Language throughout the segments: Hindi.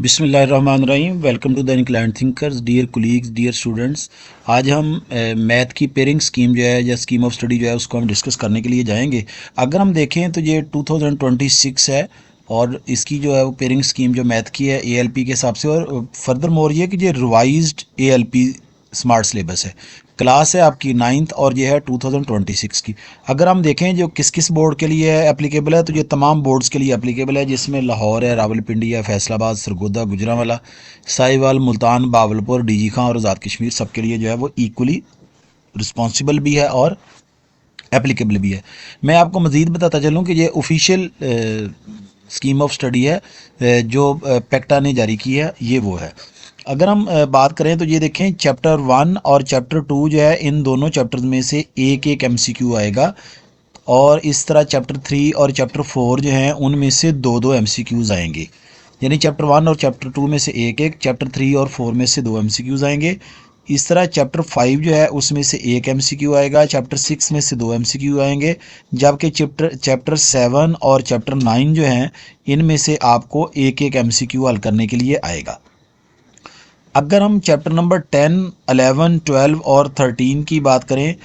बिस्मिल्लाहिर्रहमानिर्रहीम। Welcome to the Inclined Thinkers, dear colleagues, dear students. आज हम मैथ की पेयरिंग स्कीम जो है या स्कीम ऑफ स्टडी जो है उसको हम डिस्कस करने के लिए जाएंगे। अगर हम देखें तो ये 2026 है और इसकी जो है वो पेयरिंग स्कीम जो मैथ की है एएलपी के हिसाब से, और फर्दर मोर ये कि ये रिवाइज्ड एएलपी स्मार्ट सिलेबस है। क्लास है आपकी 9th और ये है 2026 की। अगर हम देखें जो किस किस बोर्ड के लिए एप्लीकेबल है तो ये तमाम बोर्ड्स के लिए एप्लीकेबल है, जिसमें लाहौर है, रावलपिंडी है, फैसलाबाद, सरगोदा, गुजरांवाला, साहिवाल, मुल्तान, बावलपुर, डीजी खां और आज़ाद कश्मीर, सबके लिए जो है वो इक्वली रिस्पॉन्सिबल भी है और एप्लीकेबल भी है। मैं आपको मज़ीद बताता चलूँ कि ये ऑफिशियल स्कीम ऑफ स्टडी है जो पेक्टा ने जारी की है, ये वो है। अगर हम बात करें तो ये देखें, चैप्टर 1 और चैप्टर 2 जो है इन दोनों चैप्टर्स में से एक एक एमसीक्यू आएगा, और इस तरह चैप्टर 3 और चैप्टर 4 जो हैं उनमें से दो दो एमसीक्यूज़ आएंगे। यानी चैप्टर 1 और चैप्टर 2 में से एक एक, चैप्टर 3 और 4 में से दो एमसीक्यूज़ आएंगे। इस तरह चैप्टर 5 जो है उसमें से एक एमसीक्यू आएगा, चैप्टर 6 में से दो एमसीक्यू आएंगे, जबकि चैप्टर 7 और चैप्टर 9 जो हैं इनमें से आपको एक एक एमसीक्यू हल करने के लिए आएगा। अगर हम चैप्टर नंबर 10, 11, 12 और 13 की बात करें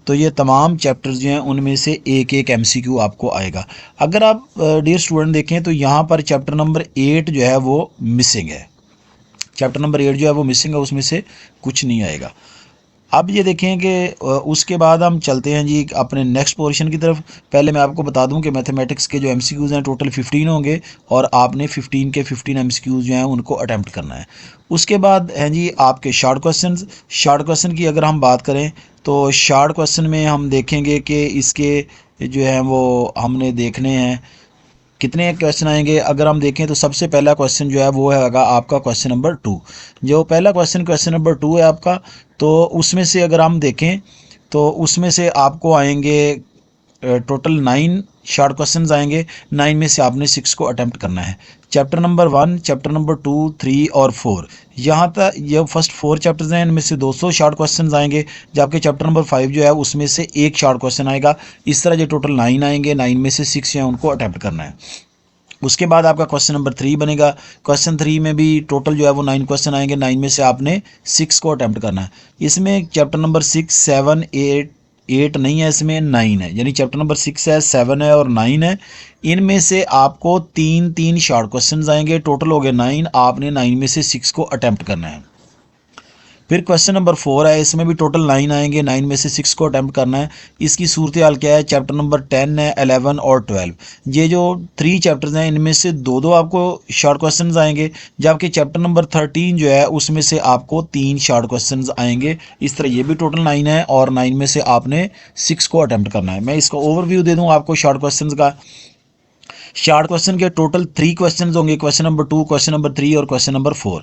तो ये तमाम चैप्टर्स जो हैं उनमें से एक एक एमसीक्यू आपको आएगा। अगर आप डियर स्टूडेंट देखें तो यहाँ पर चैप्टर नंबर 8 जो है वो मिसिंग है। चैप्टर नंबर 8 जो है वो मिसिंग है, उसमें से कुछ नहीं आएगा। अब ये देखें कि उसके बाद हम चलते हैं जी अपने नेक्स्ट पोर्शन की तरफ। पहले मैं आपको बता दूं कि मैथमेटिक्स के जो एमसीक्यूज़ हैं टोटल 15 होंगे और आपने 15 के 15 एमसीक्यूज़ जो हैं उनको अटैम्प्ट करना है। उसके बाद हैं जी आपके शॉर्ट क्वेश्चंस। शॉर्ट क्वेश्चन की अगर हम बात करें तो शॉर्ट क्वेश्चन में हम देखेंगे कि इसके जो हैं वो हमने देखने हैं कितने क्वेश्चन आएंगे। अगर हम देखें तो सबसे पहला क्वेश्चन जो है वो है आपका क्वेश्चन नंबर 2। जो पहला क्वेश्चन नंबर 2 है आपका, तो उसमें से अगर हम देखें तो उसमें से आपको आएंगे टोटल 9 शॉर्ट क्वेश्चंस आएंगे। 9 में से आपने 6 को अटेम्प्ट करना है। चैप्टर नंबर 1, चैप्टर नंबर 2, 3 और 4, यहाँ तक ये फर्स्ट 4 चैप्टर्स हैं, इनमें से 200 शॉर्ट क्वेश्चंस आएंगे, जबकि चैप्टर नंबर 5 जो है उसमें से एक शॉर्ट क्वेश्चन आएगा। इस तरह जो टोटल 9 आएंगे, 9 में से 6 हैं उनको अटेम्प्ट करना है। उसके बाद आपका क्वेश्चन नंबर 3 बनेगा। क्वेश्चन 3 में भी टोटल जो है वो 9 क्वेश्चन आएंगे, 9 में से आपने 6 को अटेम्प्ट करना है। इसमें चैप्टर नंबर 6, 7, 8 नहीं है, इसमें 9 है। यानी चैप्टर नंबर 6 है, 7 है और 9 है। इनमें से आपको 3 शॉर्ट क्वेश्चंस आएंगे, टोटल हो गए 9। आपने 9 में से 6 को अटेम्प्ट करना है। फिर क्वेश्चन नंबर 4 है, इसमें भी टोटल 9 आएंगे, 9 में से 6 को अटैम्प्ट करना है। इसकी सूरत हाल क्या है, चैप्टर नंबर 10 है, 11 और 12, ये जो 3 चैप्टर्स हैं इनमें से दो आपको शॉर्ट क्वेश्चंस आएंगे, जबकि चैप्टर नंबर 13 जो है उसमें से आपको 3 शॉर्ट क्वेश्चंस आएंगे। इस तरह ये भी टोटल 9 है और 9 में से आपने 6 को अटैम्प्ट करना है। मैं इसका ओवरव्यू दे दूँ आपको शॉर्ट क्वेश्चन का। शॉर्ट क्वेश्चन के टोटल 3 क्वेश्चन होंगे, क्वेश्चन नंबर 2, क्वेश्चन नंबर 3 और क्वेश्चन नंबर 4।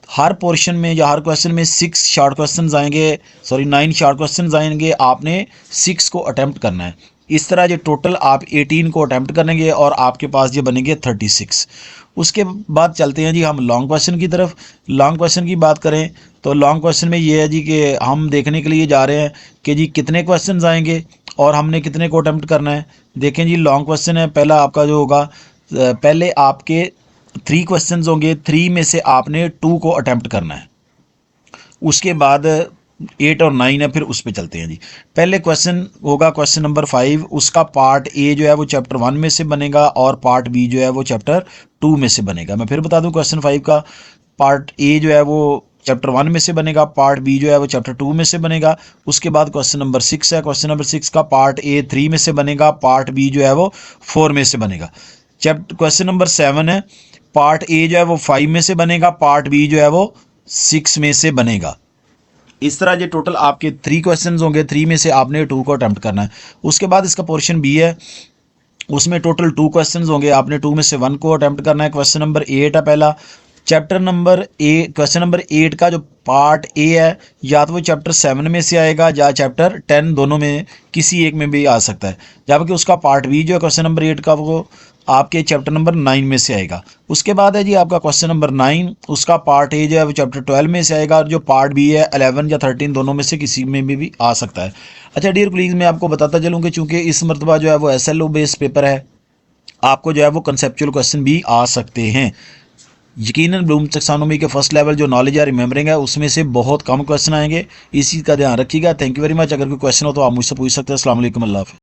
हर पोर्शन में या हर क्वेश्चन में 6 शॉर्ट क्वेश्चंस आएंगे, 9 शॉर्ट क्वेश्चंस आएंगे, आपने 6 को अटेम्प्ट करना है। इस तरह जो टोटल आप 18 को अटेम्प्ट करेंगे और आपके पास ये बनेंगे 36। उसके बाद चलते हैं जी हम लॉन्ग क्वेश्चन की तरफ। लॉन्ग क्वेश्चन की बात करें तो लॉन्ग क्वेश्चन में ये है जी कि हम देखने के लिए जा रहे हैं कि जी कितने क्वेश्चन आएंगे और हमने कितने को अटेम्प्ट करना है। देखें जी लॉन्ग क्वेश्चन है, पहला आपका जो होगा, पहले आपके 3 क्वेश्चंस होंगे, 3 में से आपने 2 को अटेम्प्ट करना है। उसके बाद 8 और 9 है, फिर उस पे चलते हैं जी। पहले क्वेश्चन होगा क्वेश्चन नंबर 5, उसका पार्ट ए जो है वो चैप्टर 1 में से बनेगा और पार्ट बी जो है वो चैप्टर 2 में से बनेगा। मैं फिर बता दूं, क्वेश्चन 5 का पार्ट ए जो है वो चैप्टर 1 में से बनेगा, पार्ट बी जो है वो चैप्टर 2 में से बनेगा। उसके बाद क्वेश्चन नंबर 6 है, क्वेश्चन नंबर 6 का पार्ट ए 3 में से बनेगा, पार्ट बी जो है वो 4 में से बनेगा। क्वेश्चन नंबर 7 है, पार्ट ए जो है वो 5 में से बनेगा, पार्ट बी जो है वो 6 में से बनेगा। इस तरह ये टोटल आपके 3 क्वेश्चंस होंगे, 3 में से आपने 2 को अटेम्प्ट करना है। उसके बाद इसका पोर्शन बी है, उसमें टोटल 2 क्वेश्चंस होंगे, आपने 2 में से 1 को अटेम्प्ट करना है। क्वेश्चन नंबर 8 है पहला, चैप्टर नंबर क्वेश्चन नंबर 8 का जो पार्ट ए है या तो वो चैप्टर 7 में से आएगा या चैप्टर 10, दोनों में किसी एक में भी आ सकता है। जबकि उसका पार्ट बी जो है क्वेश्चन नंबर 8 का वो आपके चैप्टर नंबर 9 में से आएगा। उसके बाद है जी आपका क्वेश्चन नंबर 9, उसका पार्ट ए जो है वो चैप्टर 12 में से आएगा, और जो पार्ट बी है 11 या 13 दोनों में से किसी में भी आ सकता है। अच्छा डियर प्लीज़, मैं आपको बताता चलूँ कि चूँकि इस मरतबा जो है वो SLO बेस्ड पेपर है, आपको जो है वो कंसेप्चुअल क्वेश्चन भी आ सकते हैं। यकीनन ब्लूम टैक्सोनॉमी के फर्स्ट लेवल जो नॉलेज है रिमेंबरिंग है उसमें से बहुत कम क्वेश्चन आएंगे, इस चीज़ का ध्यान रखिएगा। Thank you very much. अगर कोई क्वेश्चन हो तो आप मुझसे पूछ सकते हैं। अस्सलाम वालेकुम, अल्लाह हाफ़िज़।